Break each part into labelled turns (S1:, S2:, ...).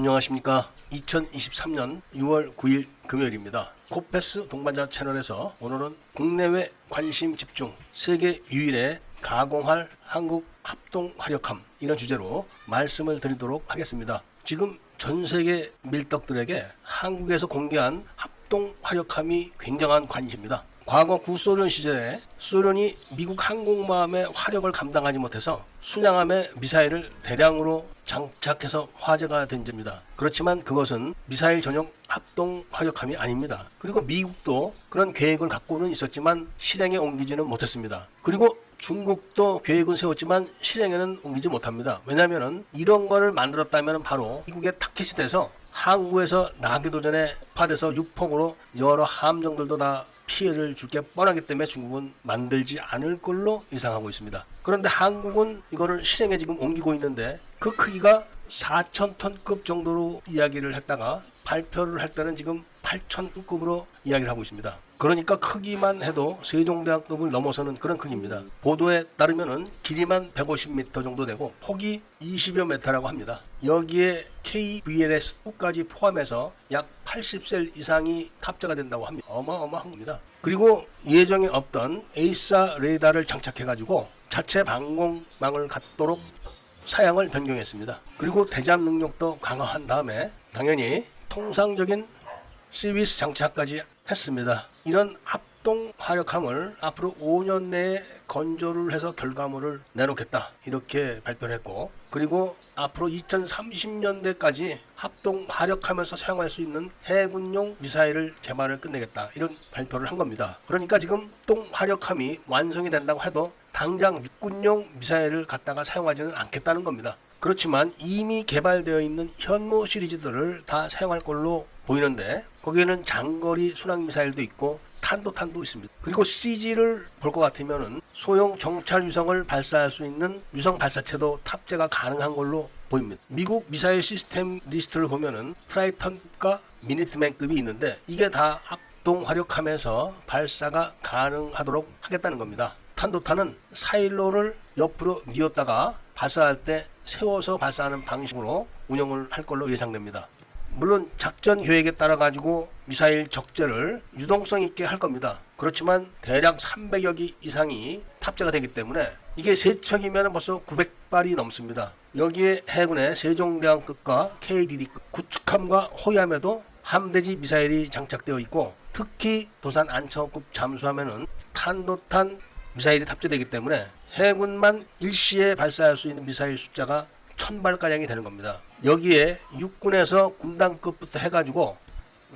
S1: 안녕하십니까. 2023년 6월 9일 금요일입니다. 코페스 동반자 채널에서 오늘은 국내외 관심 집중 세계 유일의 가공할 한국 합동 화력함 이런 주제로 말씀을 드리도록 하겠습니다. 지금 전 세계 밀떡들에게 한국에서 공개한 합동 화력함이 굉장한 관심입니다. 과거 구소련 시절에 소련이 미국 항공모함의 화력을 감당하지 못해서 순양함에 미사일을 대량으로 장착해서 화제가 된 점입니다. 그렇지만 그것은 미사일 전용 합동 화력함이 아닙니다. 그리고 미국도 그런 계획을 갖고는 있었지만 실행에 옮기지는 못했습니다. 그리고 중국도 계획은 세웠지만 실행에는 옮기지 못합니다. 왜냐하면 이런 거를 만들었다면 바로 미국의 타켓이 돼서 항구에서 나기도 전에 파돼서 유폭으로 여러 함정들도 다 피해를 줄 게 뻔하기 때문에 중국은 만들지 않을 걸로 예상하고 있습니다. 그런데 한국은 이거를 실행에 지금 옮기고 있는데 그 크기가 4,000톤급 정도로 이야기를 했다가 발표를 할 때는 지금 8,000톤급으로 이야기를 하고 있습니다. 그러니까 크기만 해도 세종대왕급을 넘어서는 그런 크기입니다. 보도에 따르면은 길이만 150m 정도 되고 폭이 20여 m라고 합니다. 여기에 KVLS까지 포함해서 약 80셀 이상이 탑재가 된다고 합니다. 어마어마한 겁니다. 그리고 예정에 없던 에이사 레이더를 장착해가지고 자체 방공망을 갖도록 사양을 변경했습니다. 그리고 대잠 능력도 강화한 다음에 당연히 통상적인 CBS 장착까지 했습니다. 이런 합동 화력함을 앞으로 5년 내에 건조를 해서 결과물을 내놓겠다 이렇게 발표를 했고, 그리고 앞으로 2030년대까지 합동 화력하면서 사용할 수 있는 해군용 미사일을 개발을 끝내겠다 이런 발표를 한 겁니다. 그러니까 지금 합동 화력함이 완성이 된다고 해도 당장 육군용 미사일을 갖다가 사용하지는 않겠다는 겁니다. 그렇지만 이미 개발되어 있는 현무 시리즈들을 다 사용할 걸로 보이는데 거기에는 장거리 순항미사일도 있고 탄도탄도 있습니다. 그리고 CG를 볼 것 같으면은 소형 정찰 위성을 발사할 수 있는 위성 발사체도 탑재가 가능한 걸로 보입니다. 미국 미사일 시스템 리스트를 보면은 트라이턴급과 미니트맨급이 있는데 이게 다 합동 화력함에서 발사가 가능하도록 하겠다는 겁니다. 탄도탄은 사일로를 옆으로 뉘었다가 발사할 때 세워서 발사하는 방식으로 운영을 할 걸로 예상됩니다. 물론 작전 계획에 따라 가지고 미사일 적재를 유동성 있게 할 겁니다. 그렇지만 대략 300여 기 이상이 탑재가 되기 때문에 이게 3척이면 벌써 900발이 넘습니다. 여기에 해군의 세종대왕급과 KDD급 구축함과 호위함에도 함대지 미사일이 장착되어 있고, 특히 도산 안창호급 잠수함에는 탄도탄 미사일이 탑재되기 때문에 해군만 일시에 발사할 수 있는 미사일 숫자가 1000발가량이 되는 겁니다. 여기에 육군에서 군단급부터 해가지고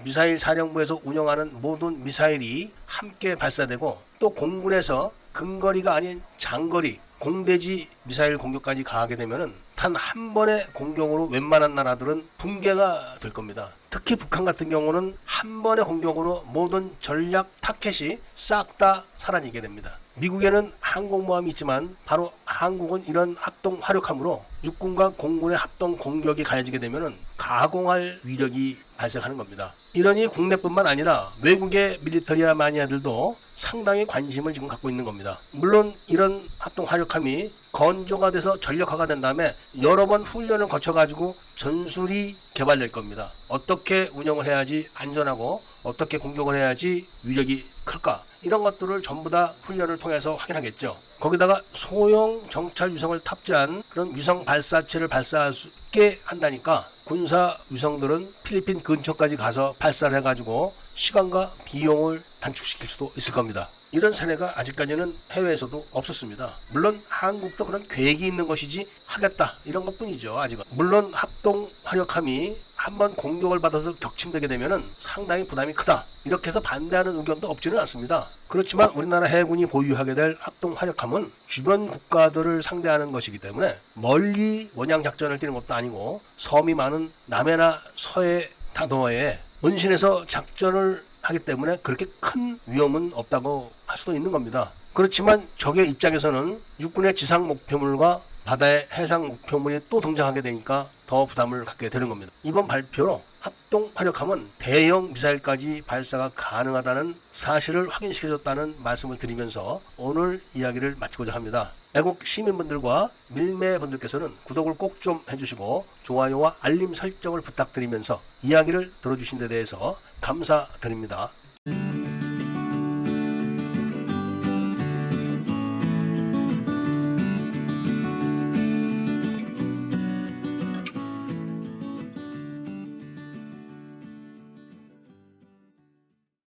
S1: 미사일 사령부에서 운영하는 모든 미사일이 함께 발사되고, 또 공군에서 근거리가 아닌 장거리 공대지 미사일 공격까지 가하게 되면은 단 한 번의 공격으로 웬만한 나라들은 붕괴가 될 겁니다. 특히 북한 같은 경우는 한 번의 공격으로 모든 전략 타켓이 싹 다 사라지게 됩니다. 미국에는 항공모함이 있지만 바로 한국은 이런 합동 화력함으로 육군과 공군의 합동 공격이 가해지게 되면은 가공할 위력이 발생하는 겁니다. 이러니 국내뿐만 아니라 외국의 밀리터리아 마니아들도 상당히 관심을 지금 갖고 있는 겁니다. 물론 이런 합동 화력함이 건조가 돼서 전력화가 된 다음에 여러 번 훈련을 거쳐가지고 전술이 개발될 겁니다. 어떻게 운영을 해야지 안전하고 어떻게 공격을 해야지 위력이 클까, 이런 것들을 전부 다 훈련을 통해서 확인하겠죠. 거기다가 소형 정찰 위성을 탑재한 그런 위성 발사체를 발사할 수 있게 한다니까 군사 위성들은 필리핀 근처까지 가서 발사를 해가지고 시간과 비용을 단축시킬 수도 있을 겁니다. 이런 사례가 아직까지는 해외에서도 없었습니다. 물론 한국도 그런 계획이 있는 것이지 하겠다 이런 것뿐이죠. 아직은. 물론 합동 화력함이 한번 공격을 받아서 격침되게 되면은 상당히 부담이 크다 이렇게 해서 반대하는 의견도 없지는 않습니다. 그렇지만 우리나라 해군이 보유하게 될 합동 화력함은 주변 국가들을 상대하는 것이기 때문에 멀리 원양 작전을 뛰는 것도 아니고 섬이 많은 남해나 서해 다도해에 원신에서 작전을 하기 때문에 그렇게 큰 위험은 없다고 할 수도 있는 겁니다. 그렇지만 적의 입장에서는 육군의 지상 목표물과 바다의 해상 목표물이 또 등장하게 되니까 더 부담을 갖게 되는 겁니다. 이번 발표로 합동 화력함은 대형 미사일까지 발사가 가능하다는 사실을 확인시켜줬다는 말씀을 드리면서 오늘 이야기를 마치고자 합니다. 애국 시민분들과 밀매분들께서는 구독을 꼭 좀 해주시고 좋아요와 알림 설정을 부탁드리면서 이야기를 들어주신 데 대해서 감사드립니다.